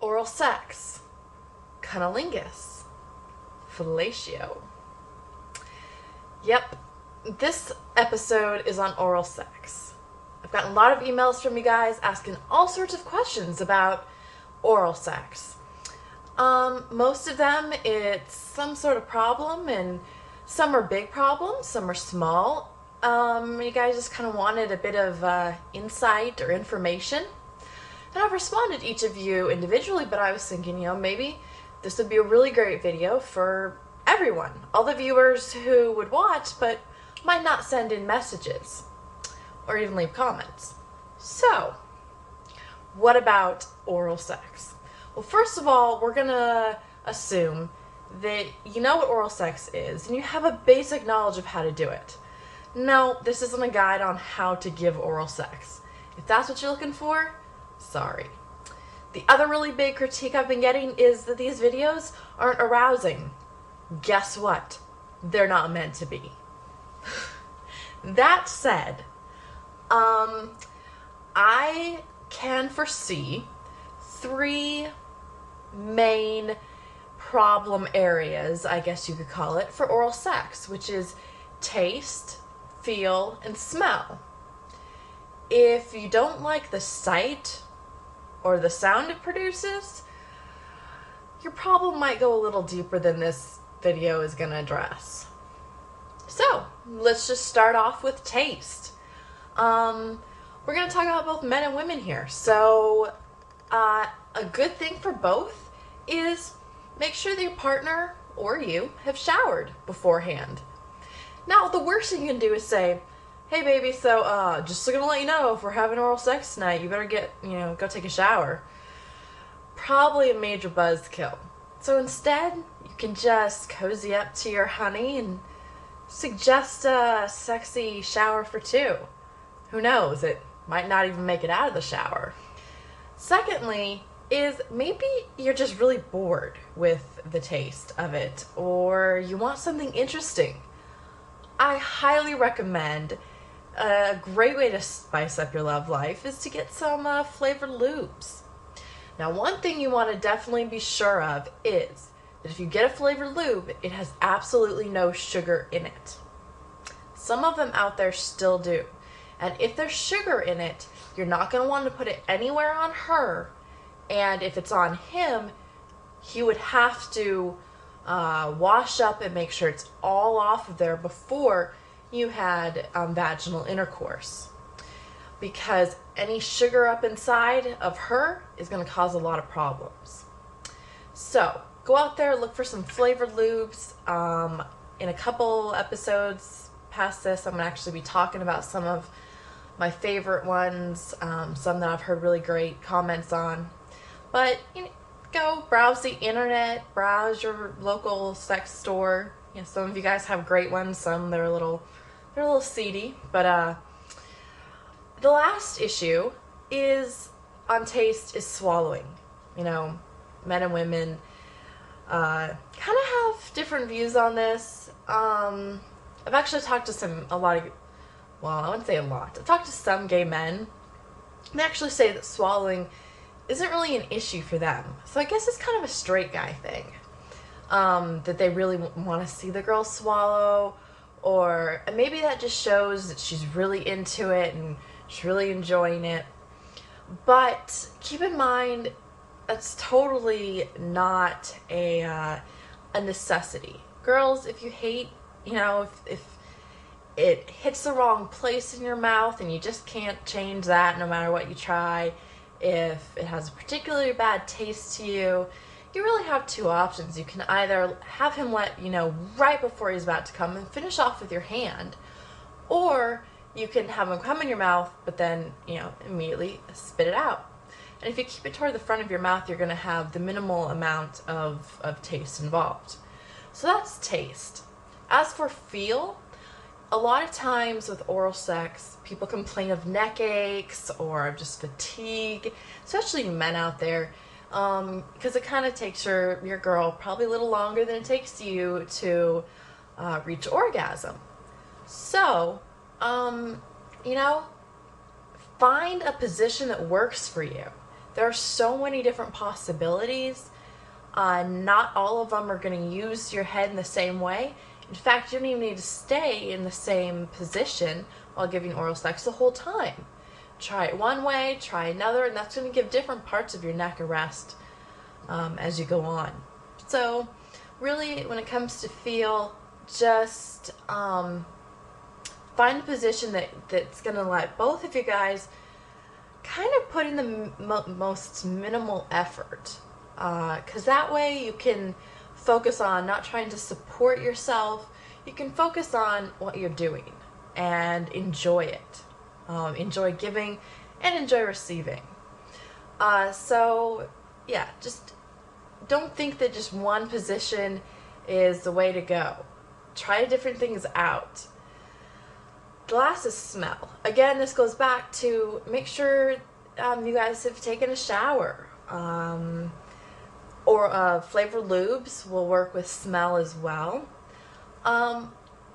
oral sex, cunnilingus, fellatio. Yep, this episode is on oral sex. I've gotten a lot of emails from you guys asking all sorts of questions about oral sex. Most of them, it's some sort of problem, and some are big problems, some are small. You guys just kind of wanted a bit of insight or information. And I've responded to each of you individually, but I was thinking, maybe this would be a really great video for everyone. All the viewers who would watch, but might not send in messages or even leave comments. So, what about oral sex? Well, first of all, we're gonna assume that you know what oral sex is and you have a basic knowledge of how to do it. No, this isn't a guide on how to give oral sex. If that's what you're looking for, sorry. The other really big critique I've been getting is that these videos aren't arousing. Guess what? They're not meant to be. That said, I can foresee 3 main problem areas, I guess you could call it, for oral sex, which is taste, feel, and smell. If you don't like the sight or the sound it produces, your problem might go a little deeper than this video is going to address. So, let's just start off with taste. We're going to talk about both men and women here. So, a good thing for both is make sure that your partner or you have showered beforehand. Now, the worst thing you can do is say, hey baby, so just gonna let you know, if we're having oral sex tonight, you better go take a shower. Probably a major buzzkill. So instead, you can just cozy up to your honey and suggest a sexy shower for 2. Who knows, it might not even make it out of the shower. Secondly, is maybe you're just really bored with the taste of it, or you want something interesting. I highly recommend, a great way to spice up your love life is to get some flavored lubes. Now, one thing you want to definitely be sure of is that if you get a flavored lube, it has absolutely no sugar in it. Some of them out there still do. And if there's sugar in it, you're not going to want to put it anywhere on her. And if it's on him, he would have to wash up and make sure it's all off of there before you had vaginal intercourse, because any sugar up inside of her is going to cause a lot of problems. So go out there, look for some flavored lubes. In a couple episodes past this, I'm going to actually be talking about some of my favorite ones, some that I've heard really great comments on. But go browse the internet, browse your local sex store. Some of you guys have great ones, some they're a little seedy. But the last issue is on taste is swallowing. Men and women kind of have different views on this. I've actually talked to I wouldn't say a lot. I've talked to some gay men. They actually say that swallowing isn't really an issue for them. So I guess it's kind of a straight guy thing. That they really want to see the girl swallow, and maybe that just shows that she's really into it and she's really enjoying it. But keep in mind, that's totally not a necessity. Girls, if you hate, if it hits the wrong place in your mouth and you just can't change that no matter what you try, if it has a particularly bad taste to you, you really have 2 options. You can either have him let you know right before he's about to come and finish off with your hand, or you can have him come in your mouth but then immediately spit it out. And if you keep it toward the front of your mouth, you're going to have the minimal amount of taste involved. So that's taste. As for feel, a lot of times with oral sex, people complain of neck aches or just fatigue, especially men out there, because it kind of takes your girl probably a little longer than it takes you to reach orgasm. So, find a position that works for you. There are so many different possibilities. Not all of them are going to use your head in the same way. In fact, you don't even need to stay in the same position while giving oral sex the whole time. Try it one way, try another, and that's going to give different parts of your neck a rest as you go on. So really, when it comes to feel, just find a position that's going to let both of you guys kind of put in the most minimal effort. Because that way you can focus on not trying to support yourself. You can focus on what you're doing and enjoy it. Enjoy giving and enjoy receiving. So yeah, just don't think that just one position is the way to go. Try different things out. The last is smell. Again, this goes back to make sure you guys have taken a shower. Or flavored lubes will work with smell as well.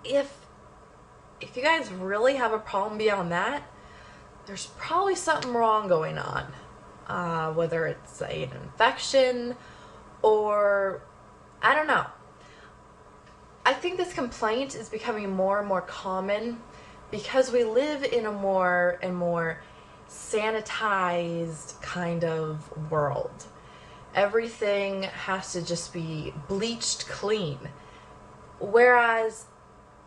If you guys really have a problem beyond that, there's probably something wrong going on. Whether it's an infection or I don't know. I think this complaint is becoming more and more common because we live in a more and more sanitized kind of world. Everything has to just be bleached clean. Whereas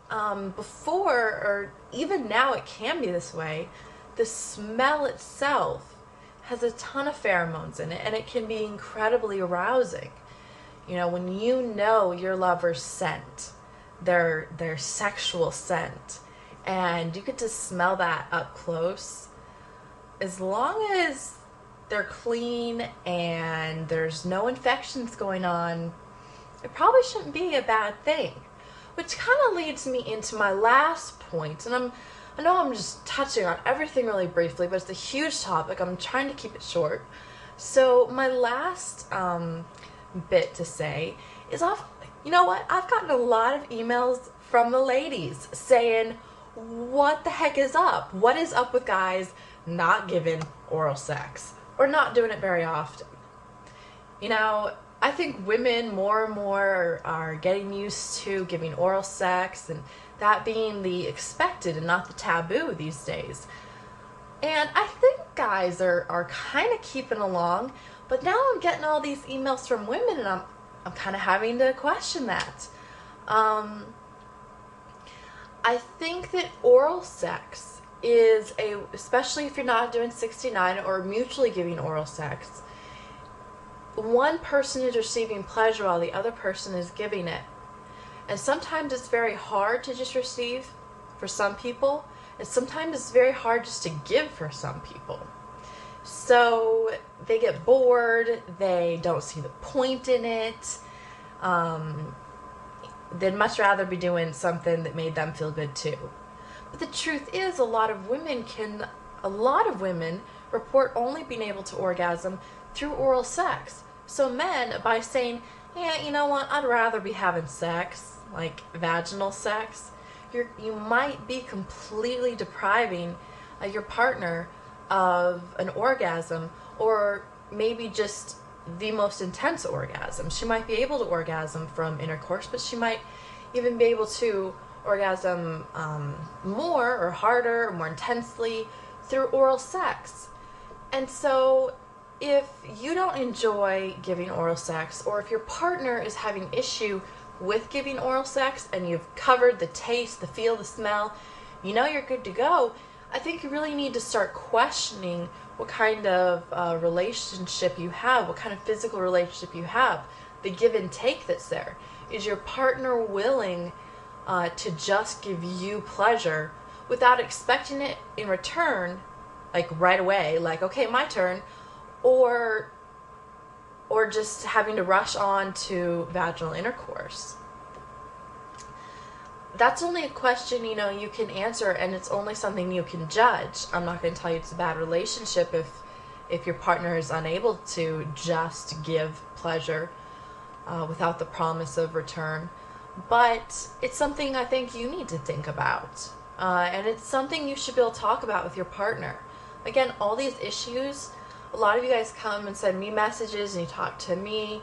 before, or even now it can be this way, the smell itself has a ton of pheromones in it, and it can be incredibly arousing. You know, when you know your lover's scent, their sexual scent, and you get to smell that up close, as long as they're clean and there's no infections going on, it probably shouldn't be a bad thing. Which kind of leads me into my last point, and I know I'm just touching on everything really briefly, but it's a huge topic. I'm trying to keep it short. So my last bit to say is, you know what? I've gotten a lot of emails from the ladies saying, what the heck is up? What is up with guys not giving oral sex or not doing it very often? You know, I think women more and more are getting used to giving oral sex and that being the expected and not the taboo these days. And I think guys are kind of keeping along, but now I'm getting all these emails from women and I'm kind of having to question that. I think that oral sex is especially if you're not doing 69 or mutually giving oral sex, one person is receiving pleasure while the other person is giving it. And sometimes it's very hard to just receive for some people, and sometimes it's very hard just to give for some people. So they get bored, they don't see the point in it, they'd much rather be doing something that made them feel good too. But the truth is, a lot of women report only being able to orgasm through oral sex. So men, by saying, yeah, you know what, I'd rather be having sex, like vaginal sex, you might be completely depriving your partner of an orgasm, or maybe just the most intense orgasm. She might be able to orgasm from intercourse, but she might even be able to orgasm more or harder or more intensely through oral sex. And so if you don't enjoy giving oral sex, or if your partner is having issue with giving oral sex and you've covered the taste, the feel, the smell, you know you're good to go, I think you really need to start questioning what kind of relationship you have, what kind of physical relationship you have, the give and take that's there. Is your partner willing to just give you pleasure without expecting it in return, like right away, like, okay, my turn, or just having to rush on to vaginal intercourse? That's only a question, you know, you can answer, and it's only something you can judge. I'm not going to tell you it's a bad relationship if your partner is unable to just give pleasure without the promise of return. But it's something I think you need to think about. And it's something you should be able to talk about with your partner. Again, all these issues a lot of you guys come and send me messages and you talk to me,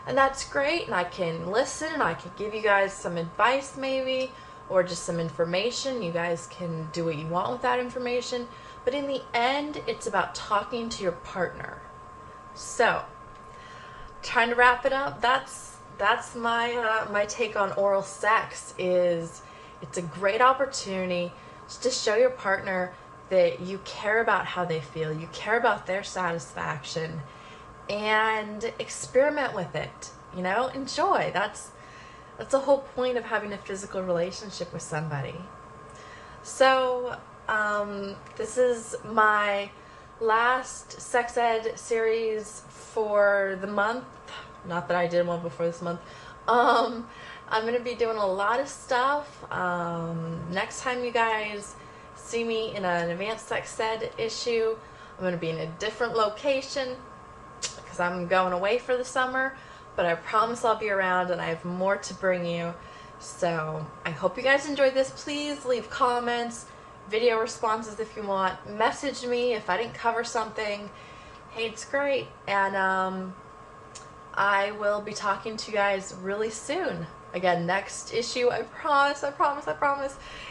and that's great, and I can listen and I can give you guys some advice maybe, or just some information. You guys can do what you want with that information, but in the end, it's about talking to your partner. So, trying to wrap it up, that's my take on oral sex. Is it's a great opportunity just to show your partner that you care about how they feel, you care about their satisfaction, and experiment with it. You know, enjoy. That's the whole point of having a physical relationship with somebody. So, this is my last sex ed series for the month. Not that I did one before this month. I'm going to be doing a lot of stuff. Next time you guys see me in an advanced sex ed issue, I'm going to be in a different location because I'm going away for the summer, but I promise I'll be around and I have more to bring you. So I hope you guys enjoyed this. Please leave comments, video responses if you want. Message me if I didn't cover something. Hey, it's great. And I will be talking to you guys really soon. Again, next issue, I promise,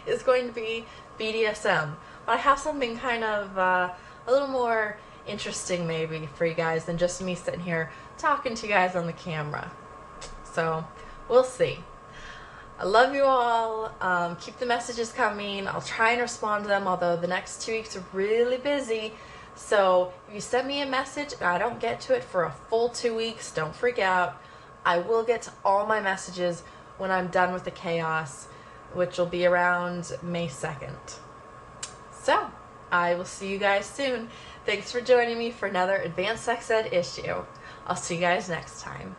is going to be BDSM. But I have something kind of a little more interesting maybe for you guys than just me sitting here talking to you guys on the camera. So, we'll see. I love you all. Keep the messages coming. I'll try and respond to them, although the next 2 weeks are really busy. So if you send me a message and I don't get to it for a full 2 weeks, don't freak out. I will get to all my messages when I'm done with the chaos, which will be around May 2nd. So I will see you guys soon. Thanks for joining me for another Advanced Sex Ed issue. I'll see you guys next time.